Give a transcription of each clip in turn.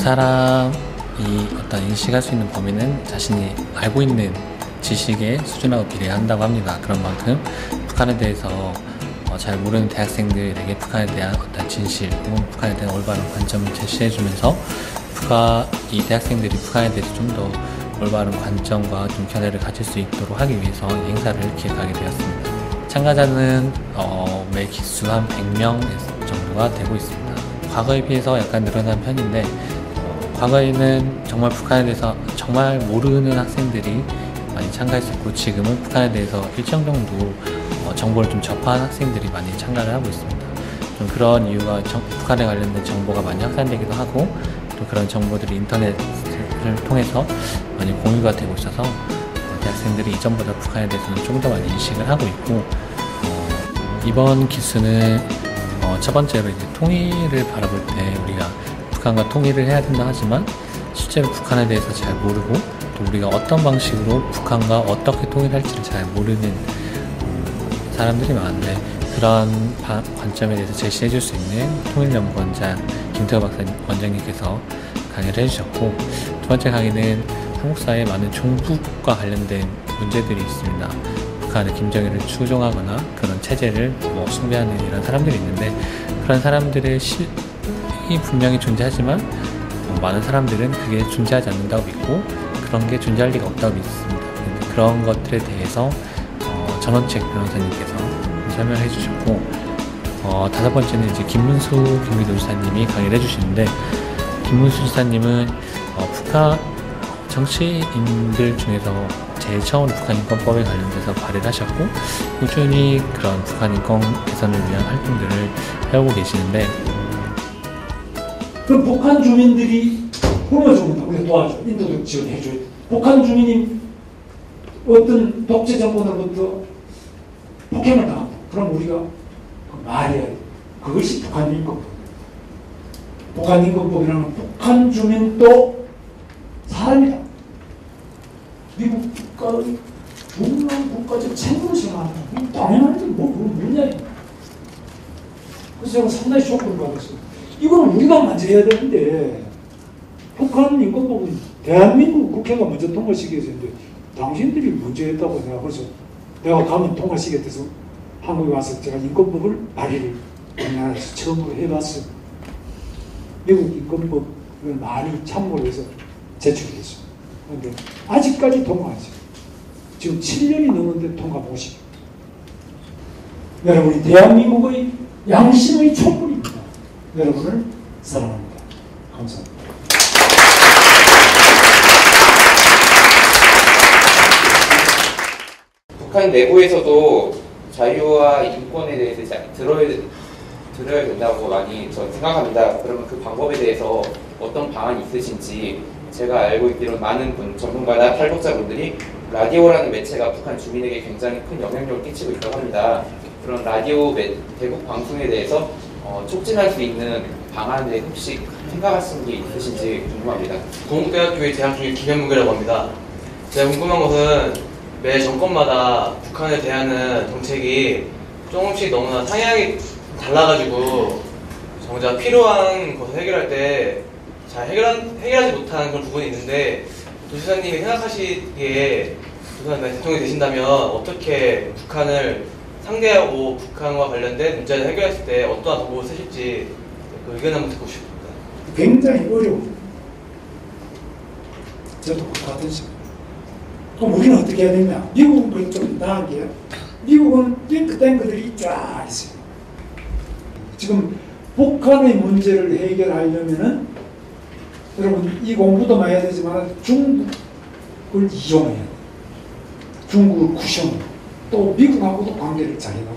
사람이 어떤 인식할 수 있는 범위는 자신이 알고 있는 지식의 수준하고 비례한다고 합니다. 그런 만큼 북한에 대해서 잘 모르는 대학생들에게 북한에 대한 어떤 진실 혹은 북한에 대한 올바른 관점을 제시해주면서 이 대학생들이 북한에 대해서 좀 더 올바른 관점과 좀 견해를 가질 수 있도록 하기 위해서 이 행사를 기획하게 되었습니다. 참가자는 매 기수 한 100명 정도가 되고 있습니다. 과거에 비해서 약간 늘어난 편인데 과거에는 정말 북한에 대해서 정말 모르는 학생들이 많이 참가했었고, 지금은 북한에 대해서 일정 정도 정보를 좀 접한 학생들이 많이 참가를 하고 있습니다. 좀 그런 이유가 북한에 관련된 정보가 많이 확산되기도 하고, 또 그런 정보들이 인터넷을 통해서 많이 공유가 되고 있어서 대학생들이 이전보다 북한에 대해서는 조금 더 많이 인식을 하고 있고, 이번 기수는 첫 번째로 이제 통일을 바라볼 때 우리가 북한과 통일을 해야 된다 하지만 실제로 북한에 대해서 잘 모르고, 또 우리가 어떤 방식으로 북한과 어떻게 통일할지를 잘 모르는 사람들이 많은데, 그런 관점에 대해서 제시해 줄 수 있는 통일연구원장 김태호 원장님께서 강의를 해주셨고, 두 번째 강의는 한국 사회에 많은 종북과 관련된 문제들이 있습니다. 북한의 김정일을 추종하거나 그런 체제를 숭배하는 이런 사람들이 있는데, 그런 사람들의 실이 분명히 존재하지만 많은 사람들은 그게 존재하지 않는다고 믿고 그런 게 존재할 리가 없다고 믿습니다. 그런 것들에 대해서 전원책 변호사님께서 설명해 주셨고, 다섯 번째는 이제 김문수 경기도지사님이 강의를 해주시는데, 김문수 지사님은 북한 정치인들 중에서 제일 처음으로 북한 인권법에 관련돼서 발의를 하셨고, 꾸준히 그런 북한 인권 개선을 위한 활동들을 해오고 계시는데, 그럼 북한 주민들이 굶어죽는다. 우리가 도와줘. 인도적 지원해줘. 북한 주민이 어떤 독재 정권으로부터 폭행을 당한다. 그럼 우리가 말해야 돼. 그것이 북한 인권법. 북한 인권법이라는 북한 주민도 사람이다. 미국 국가의 중요한 국가적 책임을 생각한다. 당연한데 그건 뭐냐. 그래서 제가 상당히 쇼크를 받았어요. 이거는 우리가 먼저 해야 되는데, 북한 인권법은 대한민국 국회가 먼저 통과시켜야 되는데 당신들이 먼저 했다고. 내가 가면 통과시켰대서 한국에 와서 제가 인권법을 발의를 우리나라에서 처음으로 해봤어요. 미국 인권법을 많이 참고를 해서 제출했어요. 그런데 아직까지 통과하지. 지금 7년이 넘었는데 통과 못시켜. 여러분이 대한민국의 양심의 촛불입니다. 여러분을 사랑합니다. 감사합니다. 북한 내부에서도 자유와 인권에 대해서 들어야 된다고 많이 저는 생각합니다. 그러면 그 방법에 대해서 어떤 방안이 있으신지, 제가 알고 있기로는 많은 전문가나 탈북자분들이 라디오라는 매체가 북한 주민에게 굉장히 큰 영향력을 끼치고 있다고 합니다. 그런 라디오 대북 방송에 대해서 촉진할 수 있는 방안에 혹시 생각하시는 게 있으신지 궁금합니다. 동국대학교에 재학 중인 김현묵이라고 합니다. 제가 궁금한 것은 매 정권마다 북한에 대한 정책이 조금씩 너무나 상향이 달라가지고 정작 필요한 것을 해결할 때 잘 해결하지 못하는 그런 부분이 있는데, 도지사님이 생각하시기에 도지사님 대통령이 되신다면 어떻게 북한을 상대하고 북한과 관련된 문제를 해결했을 때 어떠한 도구를 쓰실지 그 의견 한번 듣고 싶습니다. 굉장히 어려워요. 저도 같은 식으로. 그럼 우리는 어떻게 해야 되냐? 미국은 좀 나은 게, 미국은 탱크들이 쫙 있어요. 지금 북한의 문제를 해결하려면은 여러분 이 공부도 많이 해야 되지만 중국을 이용해야 돼요. 중국을 구셔놓고 또 미국하고도 관계를 잘 해가고,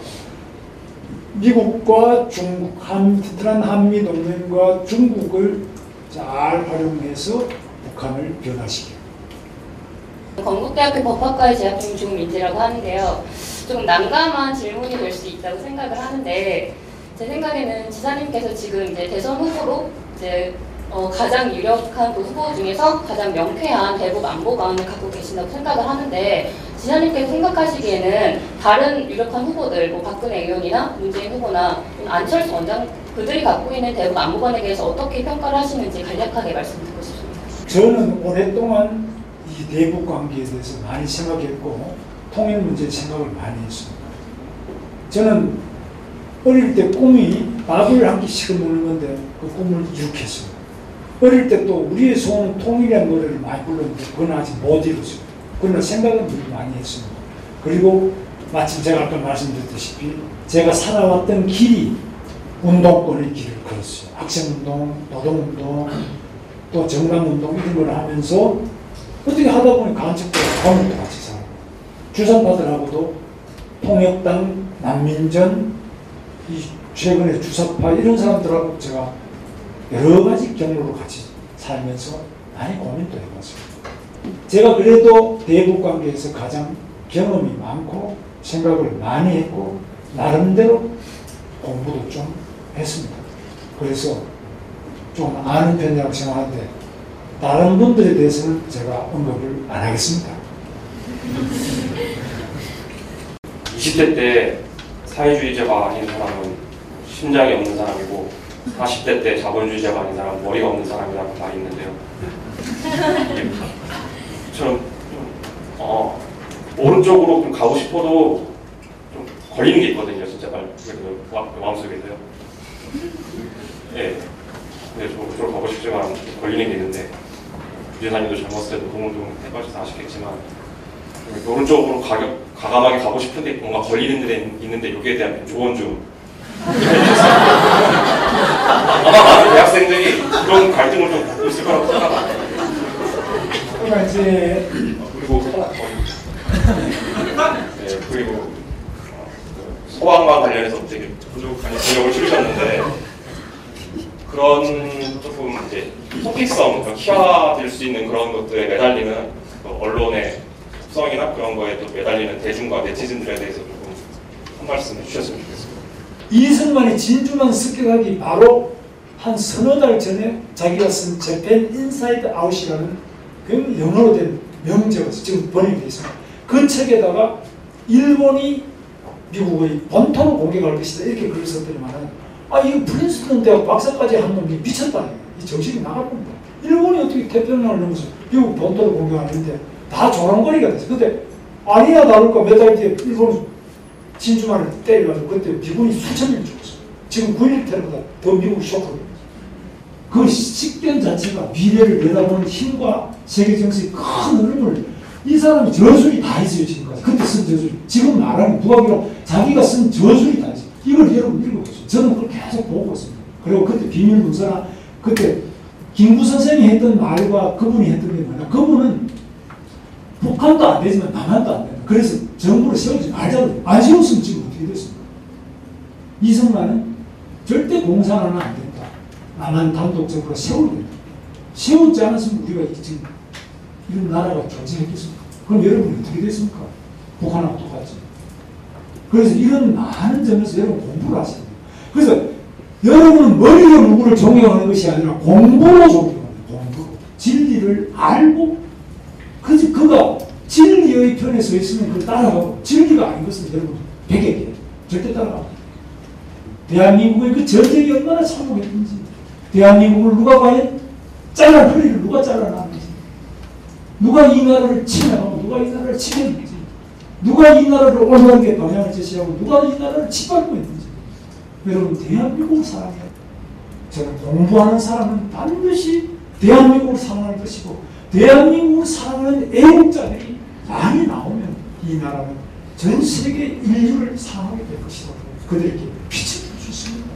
미국과 중국, 튼튼한 한미동맹과 중국을 잘 활용해서 북한을 변화시켜요. 건국대학교 법학과에 재학 중인 중민지라고 하는데요. 조금 난감한 질문이 될 수 있다고 생각을 하는데, 제 생각에는 지사님께서 지금 이제 대선 후보로 이제 가장 유력한 그 후보 중에서 가장 명쾌한 대북 안보관을 갖고 계신다고 생각을 하는데, 지사님께서 생각하시기에는 다른 유력한 후보들, 뭐 박근혜 의원이나 문재인 후보나 안철수 원장 그들이 갖고 있는 대북 안보관에 대해서 어떻게 평가를 하시는지 간략하게 말씀 듣고 싶습니다. 저는 오랫동안 이 대북 관계에 대해서 많이 생각했고 통일 문제에 생각을 많이 했습니다. 저는 어릴 때 꿈이 밥을 한 끼씩 먹는 건데 그 꿈을 이룩했어요. 어릴 때 또 우리의 소원은 통일이라는 노래를 많이 불렀는데 그건 아직 못 이뤘어요. 그러나 생각은 되게 많이 했습니다. 그리고 마침 제가 아까 말씀드렸다시피 제가 살아왔던 길이 운동권의 길을 걸었어요. 학생운동, 노동운동, 또 정당운동 이런 걸 하면서 어떻게 하다 보니 간첩도 가문도 같이 살고 주사파들하고도 통역당, 난민전, 이 최근에 주사파 이런 사람들하고 제가 여러 가지 경로로 같이 살면서 많이 고민도 해봤습니다. 제가 그래도 대북 관계에서 가장 경험이 많고 생각을 많이 했고 나름대로 공부도 좀 했습니다. 그래서 좀 아는 편이라고 생각하는데 다른 분들에 대해서는 제가 언급을 안 하겠습니다. 20대 때 사회주의자가 아닌 사람은 심장이 없는 사람이고 40대 때 자본주의자가 아닌 사람은 머리가 없는 사람이라는 말이 있는데요. 저는 오른쪽으로 좀 가고 싶어도 좀 걸리는 게 있거든요. 진짜 마음속에서요. 예. 근데 저 오른쪽으로 가고 싶지만 걸리는 게 있는데 부재사님도 젊었을 때도 도움을 좀 해봐주셔서 아시겠지만 오른쪽으로 과감하게 가고 싶은데 뭔가 걸리는 데 있는데 여기에 대한 조언 좀 아마 많은 대학생들이 그런 갈등을 좀 갖고 있을 거라고 생각합니다. 그러니까 이제 그리고 소방과 관련해서 되게 부족한 분석을 치르셨는데 그런 조금 이제 토픽성, 희화될 수 있는 그런 것들에 매달리는 언론의 속성이나 그런 거에 또 매달리는 대중과 네티즌들에 대해서 조금 한 말씀 해주셨으면 좋겠습니다. 이승만이 진주만 습격하기 바로 한 서너 달 전에 자기가 쓴 재팬 인사이드 아웃이라는 그 영어로 된 명제가 지금 번역되어 있습니다. 그 책에다가 일본이 미국의 본토를 공격할 것이다 이렇게 글을 썼더니만은 이거 프린스턴 대학 박사까지 한 놈이 미쳤다. 이 정신이 나갈 겁니다. 일본이 어떻게 태평양을 넘어서 미국 본토를 공격하는데 다 조랑거리가 됐어요. 근데 아니나 다를까 몇 달 뒤에 일본이 진주만을 때려가지고 그때 미군이 수천 명 죽었어요. 지금 9.11 테러보다 더 미국 쇼크를. 그 식견 자체가 미래를 내다보는 힘과 세계 정세의 큰 흐름을 이 사람이 저술이 다 있어요. 지금까지. 그때 쓴 저술. 지금 말하는 누가기로 자기가 쓴 저술이 다 있어요. 이걸 여러분 읽어보세요. 저는 그걸 계속 보고 있습니다. 그리고 그때 비밀문서나 그때 김구 선생이 했던 말과 그분이 했던 게 뭐냐. 그분은 북한도 안 되지만 남한도 안 된다. 그래서 정부를 세우지 말자고. 안 세웠으면 지금 어떻게 됐습니까? 이승만은 절대 공산 하나 안 된다. 남한 단독적으로 세워야 된다. 세우지 않았으면 우리가 지금 이런 나라가 존재했겠습니까? 그럼 여러분이 어떻게 됐습니까? 북한하고 똑같지. 그래서 이런 많은 점에서 여러분 공부를 하셔야 돼요. 그래서 여러분은 머리로 누구를 존경하는 것이 아니라 공부로 존경하는 거예요. 공부로. 진리를 알고 그가 진리의 편에 서 있으면 그걸 따라가고 진리가 아닌 것은 여러분 백액이에요. 절대 따라가고. 대한민국의 그 전쟁이 얼마나 참혹했는지 대한민국을 누가 과연 허리를 누가 잘라놨는지 누가 이 나라를 침해하고 누가 이 나라를 치겠는지 누가 이 나라를 올바르게 방향을 제시하고 누가 이 나라를 짓밟고 있는지 여러분 대한민국을 사랑해요. 저는 공부하는 사람은 반드시 대한민국을 사랑하는 것이고 대한민국을 사랑하는 애국자들이 많이 나오면 이 나라는 전 세계 인류를 사랑하게 될 것이다. 그들에게 빛을 줄 수 있습니다.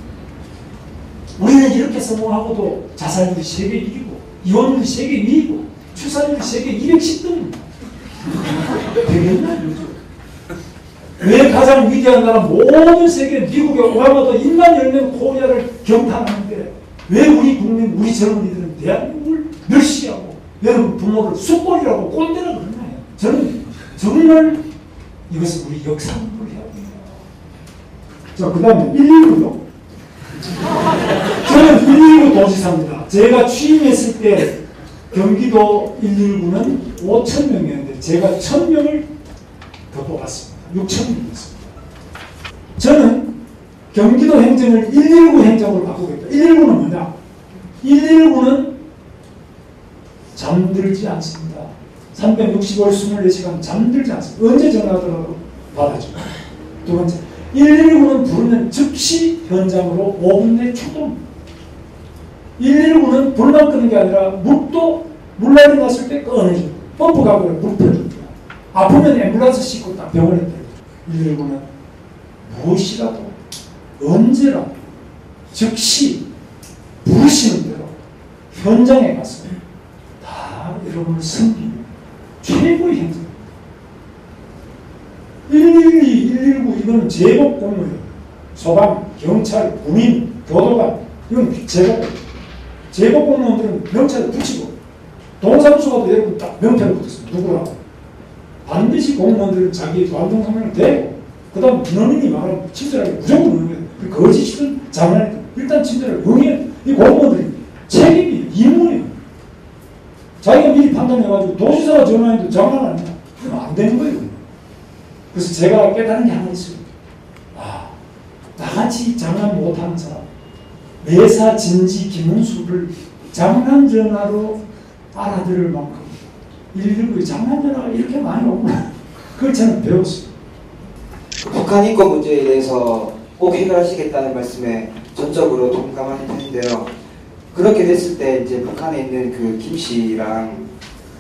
우리는 이렇게 성공하고도 자살률이 세계 1위고 이혼율이 세계 2위고 출산율이 세계 210등입니다. 되겠나 요즘? 왜 가장 위대한 나라 모든 세계 미국의 오바마도 입만 열면 코리아를 경탄하는데 왜 우리 국민 우리 젊은이들은 대한민국을 멸시하고 여러분 부모를 숫골이라고 꼰대라고 그러나요? 저는 정말 이것은 우리 역사 공부를 해야 돼요. 자, 그 다음에 119요. 저는 119 도지사입니다. 제가 취임했을 때 경기도 119는 5,000명이었는데 제가 1,000명을 더 뽑았습니다. 6,000명이었습니다. 저는 경기도 행정을 119 행정으로 바꾸겠다. 119는 뭐냐? 119는 잠들지 않습니다. 365일 24시간 잠들지 않습니다. 언제 전화하더라도 받아줘요. 두 번째, 119는 부르면 즉시 현장으로 5분 내 출동. 119는 불만 끄는 게 아니라 물도 물난리 났을 때 꺼내줘요. 펌프 가고 물 펴줍니다. 아프면 앰뷸런스 싣고 딱 병원에 때려요. 119는 무엇이라도 언제라도 즉시 부르시는 대로 현장에 가서 다 여러분을 섬기는 최고의 행정. 112, 119 이거는 제복 공무원, 소방, 경찰, 군인, 교도관 이건 제복 공무원들은 명찰을 붙이고 동사무소가도 여러분 딱 명찰을 붙였습니다. 누구라고? 반드시 공무원들은 자기 완동성명을 대고 그 다음 민원인이 말하면 친절하게 무조건 응해요. 거짓이든 장난이든 일단 친절하게 응해요. 이 공무원들이 책임이 임무예요. 자기가 미리 판단해가지고 도지사가 전화해도 장난 아니야. 그러면 안 되는 거예요. 그래서 제가 깨달은 게 하나 있어요. 아, 나같이 장난 못하는 사람, 매사 진지 김문수를 장난 전화로 알아들을 만큼 119의 장난 전화가 이렇게 많이 오구나. 그걸 저는 배웠어요. 북한 인권 문제에 대해서 꼭 해결하시겠다는 말씀에 전적으로 동감하는 편인데요. 그렇게 됐을 때 이제 북한에 있는 그 김 씨랑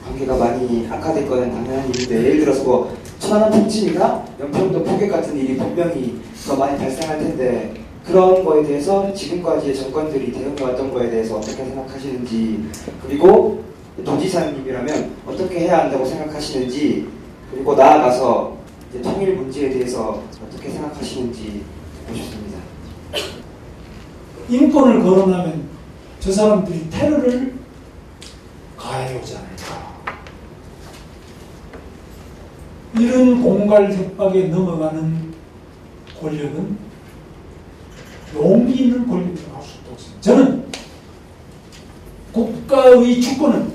관계가 많이 악화될 거는 당연한 일인데, 예를 들어서 뭐 천안함 폭침이나 연평도 포격 같은 일이 분명히 더 많이 발생할 텐데, 그런 거에 대해서 지금까지의 정권들이 대응해왔던 거에 대해서 어떻게 생각하시는지, 그리고 도지사님이라면 어떻게 해야 한다고 생각하시는지, 그리고 나아가서 이제 통일 문제에 대해서 어떻게 생각하시는지 듣고 싶습니다. 인권을 거론하면 저 사람들이 테러를 가해오지 않을까. 이런 공갈 협박에 넘어가는 권력은 용기 있는 권력이라고 할 수도 없습니다. 저는 국가의 주권은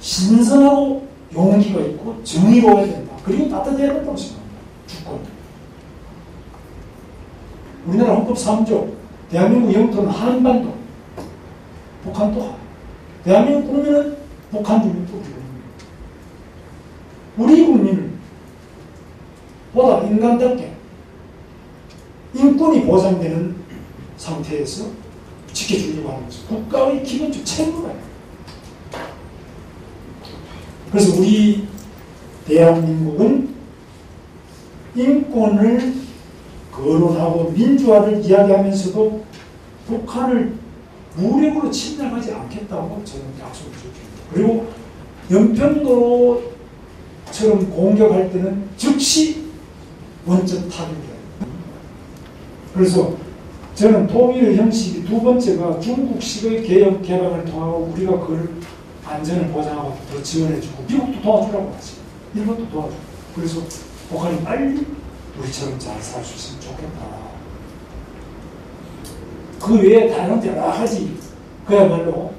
신선하고 용기가 있고 정의로워야 된다. 그리고 따뜻해야 된다고 생각합니다. 주권. 우리나라 헌법 3조 대한민국 영토는 한반도, 북한도 하나. 대한민국 국민은 북한 주민도 우리 국민을 보다 인간답게 인권이 보장되는 상태에서 지켜주려고 하는 것은 국가의 기본적 책무예요. 그래서 우리 대한민국은 인권을 거론하고 민주화를 이야기하면서도 북한을 무력으로 침략하지 않겠다고 저는 약속을 줍니다. 그리고 연평도처럼 공격할 때는 즉시 원점 타격이에요. 그래서 저는 통일의 형식이 두 번째가 중국식의 개혁 개방을 통하고 우리가 그걸 안전을 보장하고 더 지원해주고, 미국도 도와주라고 하지, 일본도 도와주고, 그래서 북한이 빨리 우리처럼 잘 살 수 있으면 좋겠다. 그 외에 다른 여러 가지 그야말로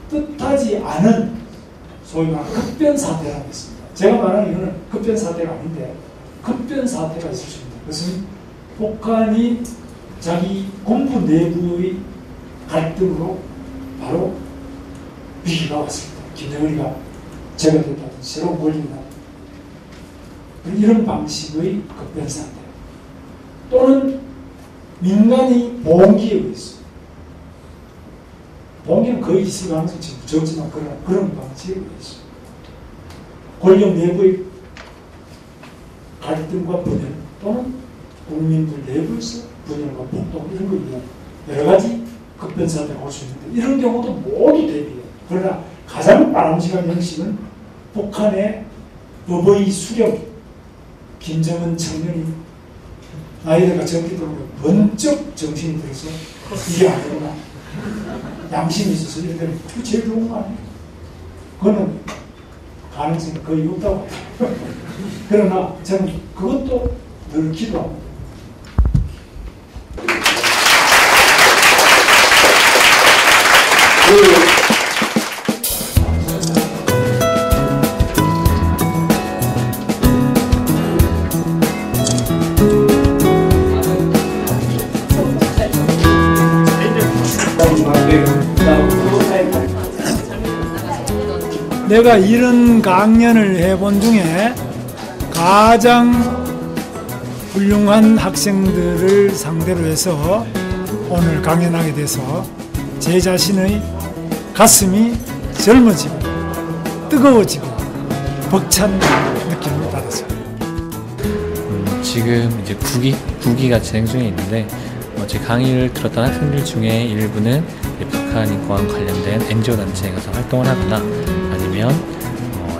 뜻하지 않은 소위 말하는 급변사태라는 게 있습니다. 제가 말하는 이거는 급변사태가 아닌데 급변사태가 있을 수 있습니다. 그것은 북한이 자기 군부 내부의 갈등으로 바로 위기가 왔습니다. 김정은이가 제거됐다든지 새로 몰린다. 이런 방식의 급변사태 또는 민간이 봉기에 의해서, 봉기는 거의 있을 가능성이 적지만 그런 방식에 의해서 권력 내부의 갈등과 분열 또는 국민들 내부에서 분열과 폭동 이런 거에 의한 여러 가지 급변사태가 올 수 있는데, 이런 경우도 모두 대비해요. 그러나 가장 바람직한 형식은 북한의 법의 수령, 김정은 청년이 나이대가 적기 때문에 번쩍 정신이 들어서 이게 아니구나, 양심이 있어서 이렇게 되면 그게 제일 좋은 거 아니에요? 그거는 가능성이 거의 없다고 해요. 그러나 저는 그것도 늘 기도합니다. 내가 이런 강연을 해본 중에 가장 훌륭한 학생들을 상대로 해서 오늘 강연하게 돼서 제 자신의 가슴이 젊어지고 뜨거워지고 벅찬 느낌을 받았어요. 지금 이제 9기가 진행 중에 있는데 제 강의를 들었던 학생들 중에 일부는 북한 인권 관련된 NGO 단체에 가서 활동을 하거나 아니면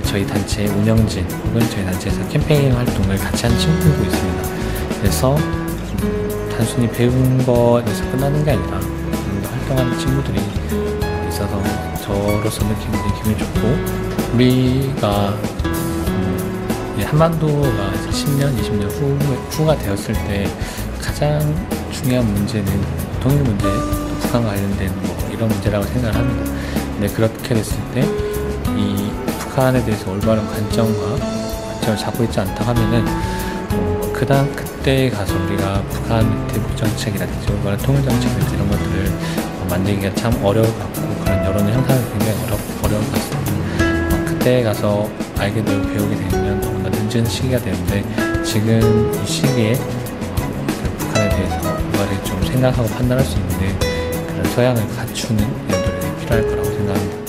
저희 단체의 운영진 혹은 저희 단체에서 캠페인 활동을 같이 한 친구들도 있습니다. 그래서 단순히 배운 것에서 끝나는 게 아니라 활동하는 친구들이 있어서 저로서 느끼는 게 기분이 좋고, 우리가 한반도가 10년, 20년 후가 되었을 때 가장 중요한 문제는 통일 문제, 북한 관련된 이런 문제라고 생각을 합니다. 근데 그렇게 됐을 때 이 북한에 대해서 올바른 관점을 잡고 있지 않다 하면은 그때 가서 우리가 북한 대북 정책이라든지 올바른 통일 정책이라든지 이런 것들을 만들기가 참 어려울 것 같고, 그런 여론을 형성하기 굉장히 어려울 것 같습니다. 그때 가서 알게 되고 배우게 되면 너무나 늦은 시기가 되는데, 지금 이 시기에 북한에 대해서 올바르게 좀 생각하고 판단할 수 있는 그런 소양을 갖추는 연도력이 필요할 거라고 생각합니다.